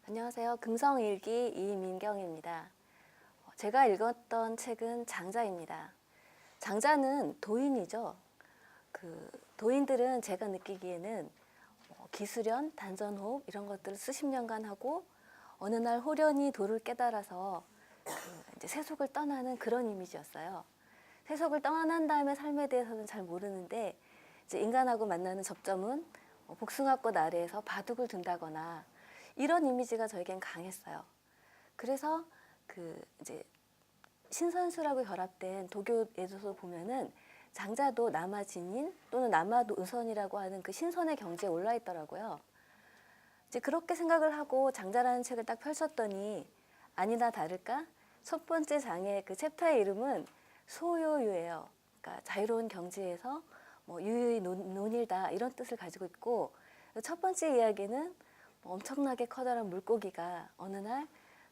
안녕하세요. 금성일기 이민경입니다. 제가 읽었던 책은 장자입니다. 장자는 도인이죠. 도인들은 제가 느끼기에는 기수련, 단전호흡 이런 것들을 수십 년간 하고 어느 날 호련히 도를 깨달아서 이제 세속을 떠나는 그런 이미지였어요. 세속을 떠난 다음에 삶에 대해서는 잘 모르는데 이제 인간하고 만나는 접점은 복숭아꽃 아래에서 바둑을 둔다거나 이런 이미지가 저에겐 강했어요. 그래서 이제 신선수라고 결합된 도교에서 보면은 장자도 남아진인 또는 남아노선이라고 하는 그 신선의 경지에 올라 있더라고요. 이제 그렇게 생각을 하고 장자라는 책을 딱 펼쳤더니 아니나 다를까 첫 번째 장의 그 챕터의 이름은 소요유예요. 그러니까 자유로운 경지에서 유유히 논일다 이런 뜻을 가지고 있고, 첫 번째 이야기는 엄청나게 커다란 물고기가 어느 날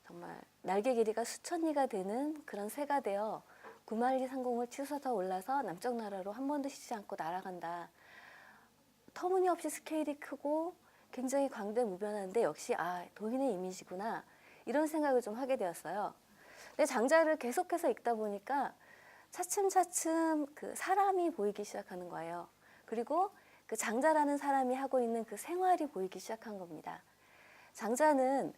정말 날개 길이가 수천 리가 되는 그런 새가 되어 구만리 상공을 치솟아 올라서 남쪽 나라로 한 번도 쉬지 않고 날아간다. 터무니없이 스케일이 크고 굉장히 광대무변한데 역시 도인의 이미지구나 이런 생각을 좀 하게 되었어요. 근데 장자를 계속해서 읽다 보니까 차츰차츰 그 사람이 보이기 시작하는 거예요. 그리고 그 장자라는 사람이 하고 있는 그 생활이 보이기 시작한 겁니다. 장자는,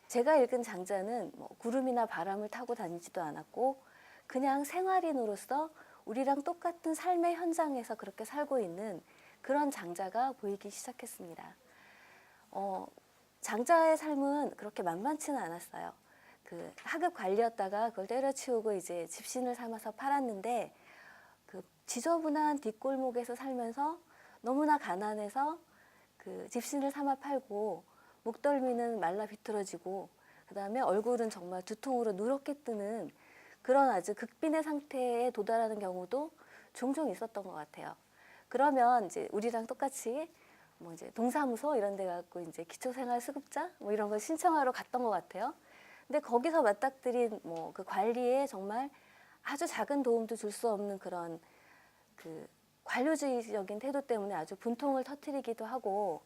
제가 읽은 장자는 구름이나 바람을 타고 다니지도 않았고 그냥 생활인으로서 우리랑 똑같은 삶의 현장에서 그렇게 살고 있는 그런 장자가 보이기 시작했습니다. 장자의 삶은 그렇게 만만치는 않았어요. 하급 관리였다가 그걸 때려치우고 이제 집신을 삼아서 팔았는데 그 지저분한 뒷골목에서 살면서 너무나 가난해서 그 집신을 삼아 팔고 목덜미는 말라 비틀어지고 그 다음에 얼굴은 정말 두통으로 누렇게 뜨는 그런 아주 극빈의 상태에 도달하는 경우도 종종 있었던 것 같아요. 그러면 이제 우리랑 똑같이 이제 동사무소 이런 데 가고 이제 기초생활수급자 이런 걸 신청하러 갔던 것 같아요. 근데 거기서 맞닥뜨린 그 관리에 정말 아주 작은 도움도 줄 수 없는 그런 관료주의적인 태도 때문에 아주 분통을 터뜨리기도 하고,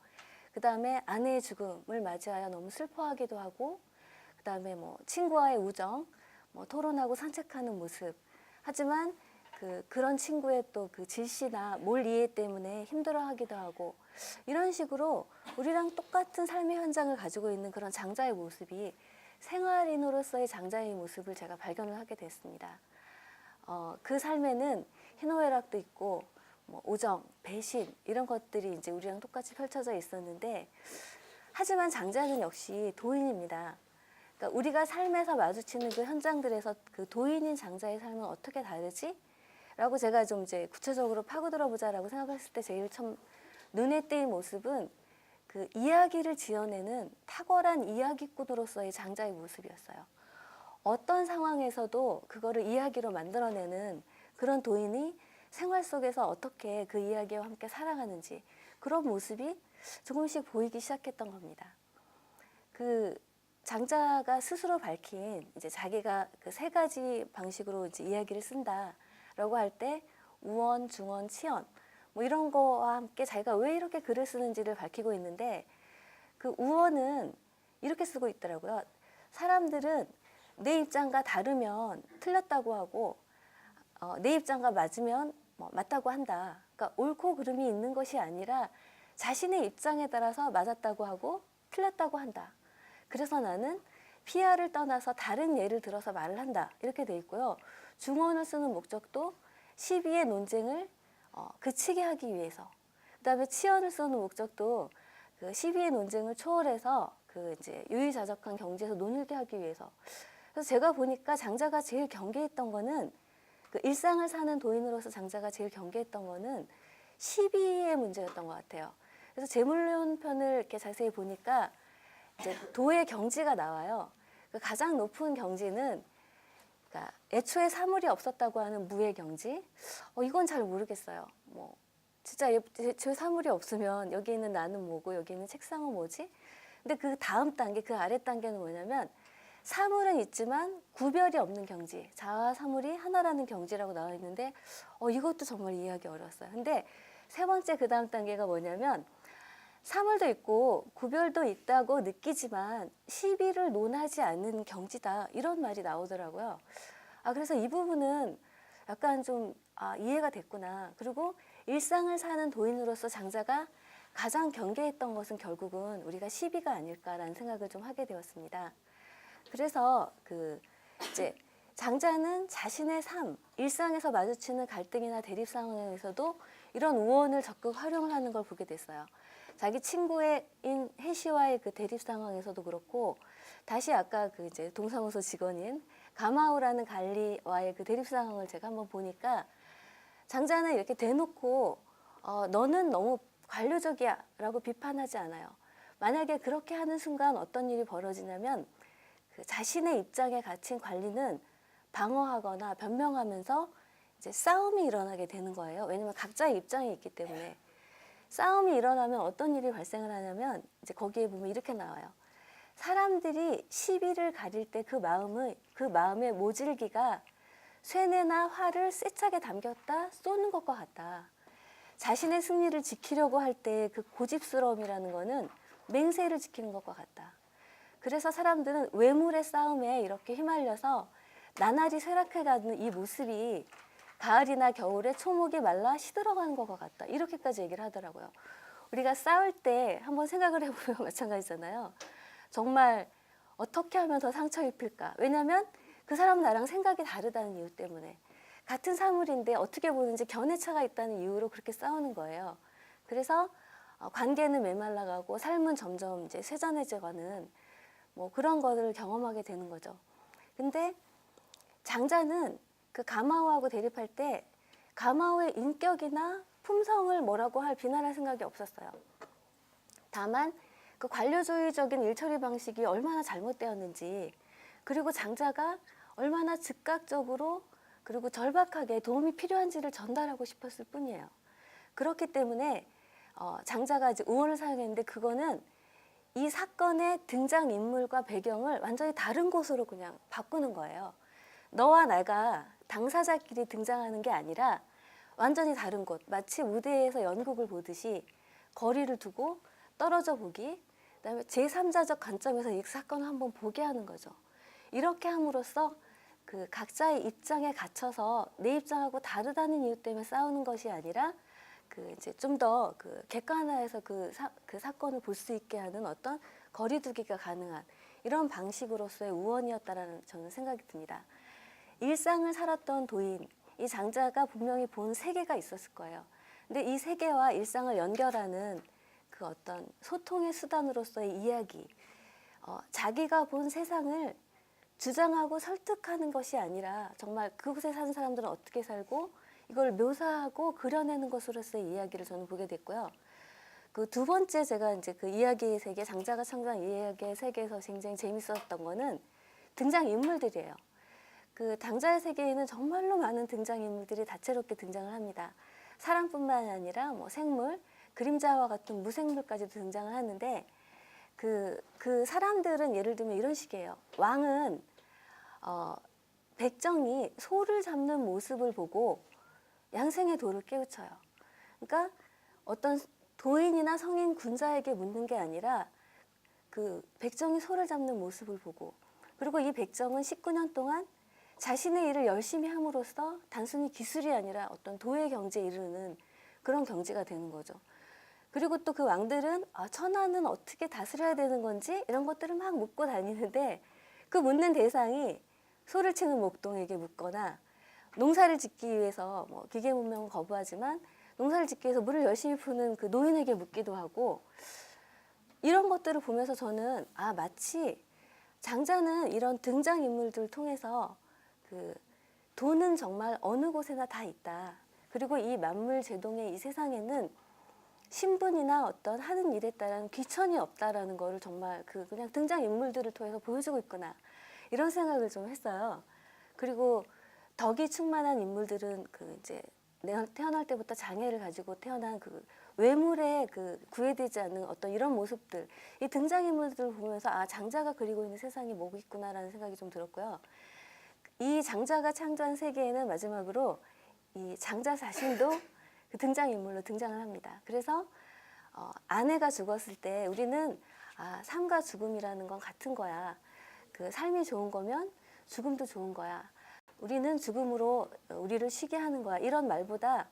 그 다음에 아내의 죽음을 맞이하여 너무 슬퍼하기도 하고, 그 다음에 친구와의 우정, 토론하고 산책하는 모습. 하지만 그런 친구의 또 그 질시나 몰 이해 때문에 힘들어하기도 하고, 이런 식으로 우리랑 똑같은 삶의 현장을 가지고 있는 그런 장자의 모습이 생활인으로서의 장자의 모습을 제가 발견을 하게 됐습니다. 그 삶에는 희노애락도 있고 우정, 배신 이런 것들이 이제 우리랑 똑같이 펼쳐져 있었는데, 하지만 장자는 역시 도인입니다. 그러니까 우리가 삶에서 마주치는 그 현장들에서 그 도인인 장자의 삶은 어떻게 다르지? 라고 제가 좀 이제 구체적으로 파고들어 보자라고 생각했을 때 제일 처음 눈에 띄는 모습은 그 이야기를 지어내는 탁월한 이야기꾼으로서의 장자의 모습이었어요. 어떤 상황에서도 그거를 이야기로 만들어내는 그런 도인이 생활 속에서 어떻게 그 이야기와 함께 살아가는지 그런 모습이 조금씩 보이기 시작했던 겁니다. 그 장자가 스스로 밝힌 이제 자기가 그 세 가지 방식으로 이제 이야기를 쓴다라고 할 때 우원, 중원, 치원 이런 거와 함께 자기가 왜 이렇게 글을 쓰는지를 밝히고 있는데, 그 우원은 이렇게 쓰고 있더라고요. 사람들은 내 입장과 다르면 틀렸다고 하고 내 입장과 맞으면 맞다고 한다. 그러니까 옳고 그름이 있는 것이 아니라 자신의 입장에 따라서 맞았다고 하고 틀렸다고 한다. 그래서 나는 피아를 떠나서 다른 예를 들어서 말을 한다. 이렇게 돼 있고요. 중원을 쓰는 목적도 시비의 논쟁을 그치게 하기 위해서. 그다음에 치연을 쓰는 목적도 그 시비의 논쟁을 초월해서 이제 유유자적한 경지에서 논일게 하기 위해서. 그래서 제가 보니까 장자가 제일 경계했던 거는 일상을 사는 도인으로서 장자가 제일 경계했던 거는 시비의 문제였던 것 같아요. 그래서 재물론 편을 이렇게 자세히 보니까 이제 도의 경지가 나와요. 가장 높은 경지는 그러니까 애초에 사물이 없었다고 하는 무의 경지. 이건 잘 모르겠어요. 진짜 애초에 사물이 없으면 여기 있는 나는 뭐고 여기 있는 책상은 뭐지? 근데 그 다음 단계, 그 아래 단계는 뭐냐면 사물은 있지만 구별이 없는 경지, 자와 사물이 하나라는 경지라고 나와 있는데 이것도 정말 이해하기 어려웠어요. 근데 세 번째 그 다음 단계가 뭐냐면 사물도 있고 구별도 있다고 느끼지만 시비를 논하지 않는 경지다. 이런 말이 나오더라고요. 그래서 이 부분은 약간 좀 이해가 됐구나. 그리고 일상을 사는 도인으로서 장자가 가장 경계했던 것은 결국은 우리가 시비가 아닐까라는 생각을 좀 하게 되었습니다. 그래서 이제 장자는 자신의 삶, 일상에서 마주치는 갈등이나 대립 상황에서도 이런 우언을 적극 활용하는 걸 보게 됐어요. 자기 친구인 해시와의 그 대립 상황에서도 그렇고, 다시 아까 이제 동사무소 직원인 가마우라는 관리와의 그 대립 상황을 제가 한번 보니까, 장자는 이렇게 대놓고 너는 너무 관료적이야 라고 비판하지 않아요. 만약에 그렇게 하는 순간 어떤 일이 벌어지냐면, 그 자신의 입장에 갇힌 관리는 방어하거나 변명하면서 이제 싸움이 일어나게 되는 거예요. 왜냐면 각자의 입장이 있기 때문에. 싸움이 일어나면 어떤 일이 발생을 하냐면, 이제 거기에 보면 이렇게 나와요. 사람들이 시비를 가릴 때 그 마음의 모질기가 쇠뇌나 활을 세차게 담겼다 쏘는 것과 같다. 자신의 승리를 지키려고 할 때 그 고집스러움이라는 거는 맹세를 지키는 것과 같다. 그래서 사람들은 외물의 싸움에 이렇게 휘말려서 나날이 쇠락해가는 이 모습이 가을이나 겨울에 초목이 말라 시들어가는 것과 같다. 이렇게까지 얘기를 하더라고요. 우리가 싸울 때 한번 생각을 해보면 마찬가지잖아요. 정말 어떻게 하면 더 상처 입힐까? 왜냐하면 그 사람은 나랑 생각이 다르다는 이유 때문에. 같은 사물인데 어떻게 보는지 견해차가 있다는 이유로 그렇게 싸우는 거예요. 그래서 관계는 메말라가고 삶은 점점 이제 쇠잔해져가는 뭐 그런 것을 경험하게 되는 거죠. 근데 장자는 그 가마오하고 대립할 때 가마오의 인격이나 품성을 뭐라고 비난할 생각이 없었어요. 다만 그 관료주의적인 일처리 방식이 얼마나 잘못되었는지, 그리고 장자가 얼마나 즉각적으로 그리고 절박하게 도움이 필요한지를 전달하고 싶었을 뿐이에요. 그렇기 때문에 장자가 이제 우언을 사용했는데, 그거는 이 사건의 등장인물과 배경을 완전히 다른 곳으로 그냥 바꾸는 거예요. 너와 내가 당사자끼리 등장하는 게 아니라 완전히 다른 곳, 마치 무대에서 연극을 보듯이 거리를 두고 떨어져 보기, 그다음에 제3자적 관점에서 이 사건을 한번 보게 하는 거죠. 이렇게 함으로써 그 각자의 입장에 갇혀서 내 입장하고 다르다는 이유 때문에 싸우는 것이 아니라 이제 좀 더 객관화해서 그 사건을 볼 수 있게 하는 어떤 거리두기가 가능한 이런 방식으로서의 우언이었다라는 저는 생각이 듭니다. 일상을 살았던 도인, 이 장자가 분명히 본 세계가 있었을 거예요. 근데 이 세계와 일상을 연결하는 그 어떤 소통의 수단으로서의 이야기, 자기가 본 세상을 주장하고 설득하는 것이 아니라 정말 그곳에 사는 사람들은 어떻게 살고 이걸 묘사하고 그려내는 것으로서의 이야기를 저는 보게 됐고요. 그 두 번째 제가 이제 그 이야기의 세계, 장자가 창조한 이야기의 세계에서 굉장히 재밌었던 거는 등장인물들이에요. 그 장자의 세계에는 정말로 많은 등장인물들이 다채롭게 등장을 합니다. 사람뿐만 아니라 뭐 생물, 그림자와 같은 무생물까지도 등장을 하는데, 그 사람들은 예를 들면 이런 식이에요. 왕은 백정이 소를 잡는 모습을 보고 양생의 도를 깨우쳐요. 그러니까 어떤 도인이나 성인 군자에게 묻는 게 아니라 그 백정이 소를 잡는 모습을 보고, 그리고 이 백정은 19년 동안 자신의 일을 열심히 함으로써 단순히 기술이 아니라 어떤 도의 경지에 이르는 그런 경지가 되는 거죠. 그리고 또 그 왕들은 천하는 어떻게 다스려야 되는 건지 이런 것들을 막 묻고 다니는데, 그 묻는 대상이 소를 치는 목동에게 묻거나, 농사를 짓기 위해서 뭐 기계 문명은 거부하지만 농사를 짓기 위해서 물을 열심히 푸는 그 노인에게 묻기도 하고, 이런 것들을 보면서 저는 마치 장자는 이런 등장인물들을 통해서 그 돈은 정말 어느 곳에나 다 있다. 그리고 이 만물 제동의 이 세상에는 신분이나 어떤 하는 일에 따른 귀천이 없다라는 거를 정말 그냥 등장인물들을 통해서 보여주고 있구나. 이런 생각을 좀 했어요. 그리고 덕이 충만한 인물들은 이제 태어날 때부터 장애를 가지고 태어난 외물에 구애되지 않는 어떤 이런 모습들, 이 등장인물들을 보면서 장자가 그리고 있는 세상이 뭐겠구나라는 생각이 좀 들었고요. 이 장자가 창조한 세계에는 마지막으로 이 장자 자신도 그 등장인물로 등장을 합니다. 그래서 아내가 죽었을 때 우리는 삶과 죽음이라는 건 같은 거야. 그 삶이 좋은 거면 죽음도 좋은 거야. 우리는 죽음으로 우리를 쉬게 하는 거야. 이런 말보다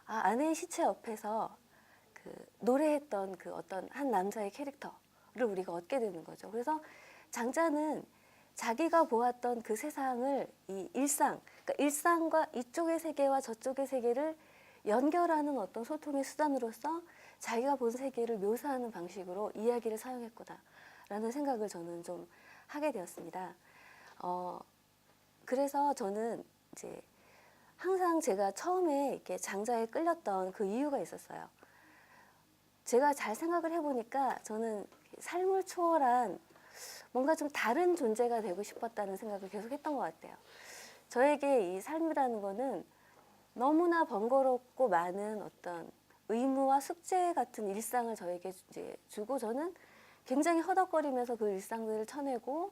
아내의 시체 옆에서 그 노래했던 그 어떤 한 남자의 캐릭터를 우리가 얻게 되는 거죠. 그래서 장자는 자기가 보았던 그 세상을 이 일상, 그러니까 일상과 이쪽의 세계와 저쪽의 세계를 연결하는 어떤 소통의 수단으로서 자기가 본 세계를 묘사하는 방식으로 이야기를 사용했구나라는 생각을 저는 좀 하게 되었습니다. 그래서 저는 이제 항상 제가 처음에 이렇게 장자에 끌렸던 그 이유가 있었어요. 제가 잘 생각을 해보니까 저는 삶을 초월한 뭔가 좀 다른 존재가 되고 싶었다는 생각을 계속 했던 것 같아요. 저에게 이 삶이라는 거는 너무나 번거롭고 많은 어떤 의무와 숙제 같은 일상을 저에게 이제 주고 저는 굉장히 허덕거리면서 그 일상들을 쳐내고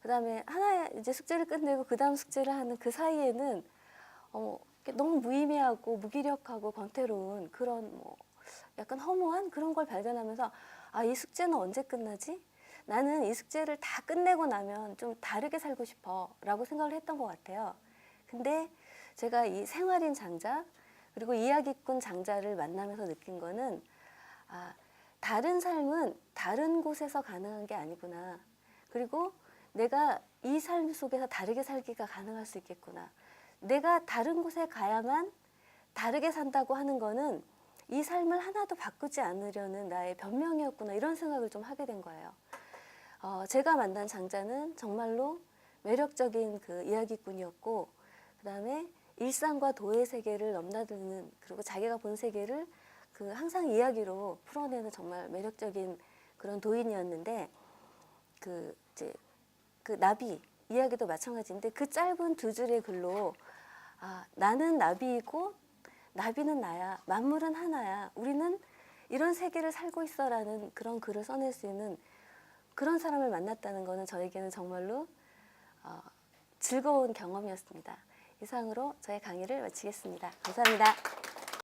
그다음에 하나의 이제 숙제를 끝내고 그 다음 숙제를 하는 그 사이에는 너무 무의미하고 무기력하고 권태로운 그런 약간 허무한 그런 걸 발견하면서 이 숙제는 언제 끝나지? 나는 이 숙제를 다 끝내고 나면 좀 다르게 살고 싶어 라고 생각을 했던 것 같아요. 근데 제가 이 생활인 장자 그리고 이야기꾼 장자를 만나면서 느낀 거는 다른 삶은 다른 곳에서 가능한 게 아니구나. 그리고 내가 이 삶 속에서 다르게 살기가 가능할 수 있겠구나. 내가 다른 곳에 가야만 다르게 산다고 하는 거는 이 삶을 하나도 바꾸지 않으려는 나의 변명이었구나 이런 생각을 좀 하게 된 거예요. 제가 만난 장자는 정말로 매력적인 그 이야기꾼이었고 그 다음에 일상과 도의 세계를 넘나드는 그리고 자기가 본 세계를 그 항상 이야기로 풀어내는 정말 매력적인 그런 도인이었는데 이제 그 나비 이야기도 마찬가지인데 그 짧은 두 줄의 글로 나는 나비이고 나비는 나야 만물은 하나야 우리는 이런 세계를 살고 있어라는 그런 글을 써낼 수 있는 그런 사람을 만났다는 것은 저에게는 정말로 즐거운 경험이었습니다. 이상으로 저의 강의를 마치겠습니다. 감사합니다.